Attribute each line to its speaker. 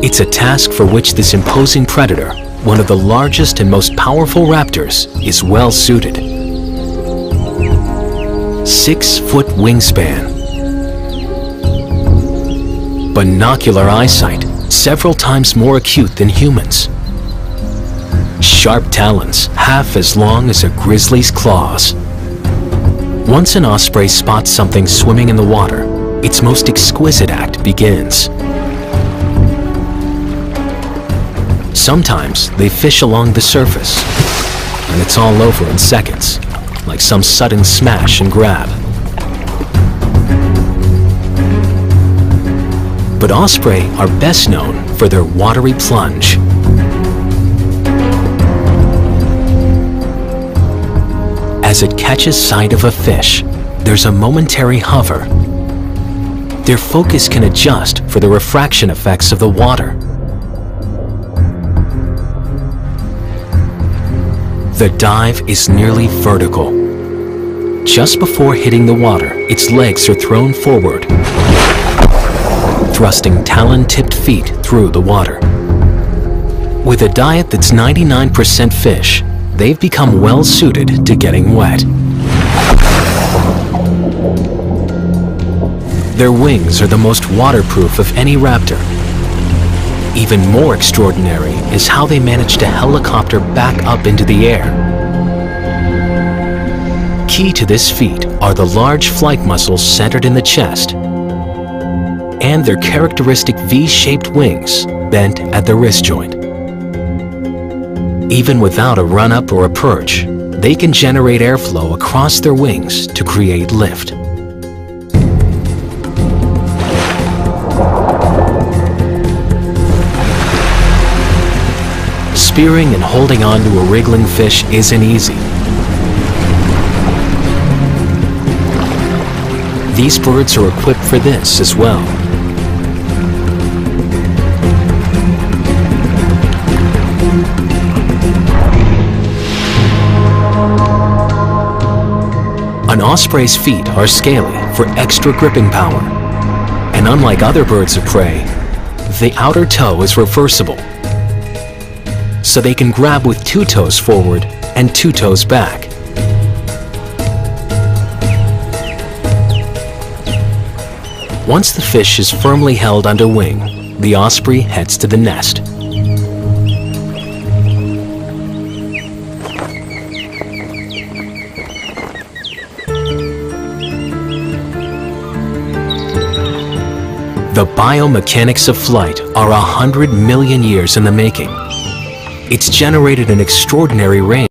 Speaker 1: It's a task for which this imposing predator, one of the largest and most powerful raptors, is well suited. 6-foot wingspan, binocular eyesight, several times more acute than humans, sharp talons, half as long as a grizzly's claws. Once an osprey spots something swimming in the water, its most exquisite act begins. Sometimes they fish along the surface, and it's all over in seconds, like some sudden smash and grab. But osprey are best known for their watery plunge. As it catches sight of a fish, there's a momentary hover. Their focus can adjust for the refraction effects of the water. The dive is nearly vertical. Just before hitting the water, its legs are thrown forward, thrusting talon-tipped feet through the water. With a diet that's 99% fish, they've become well suited to getting wet. Their wings are the most waterproof of any raptor. Even more extraordinary is how they manage to helicopter back up into the air. Key to this feat are the large flight muscles centered in the chest and their characteristic V-shaped wings bent at the wrist joint. Even without a run-up or a perch, they can generate airflow across their wings to create lift. Spearing and holding on to a wriggling fish isn't easy. These birds are equipped for this as well. An osprey's feet are scaly for extra gripping power, and unlike other birds of prey, the outer toe is reversible, so they can grab with 2 toes forward and 2 toes back. Once the fish is firmly held under wing, the osprey heads to the nest. The biomechanics of flight are 100 million years in the making. It's generated an extraordinary range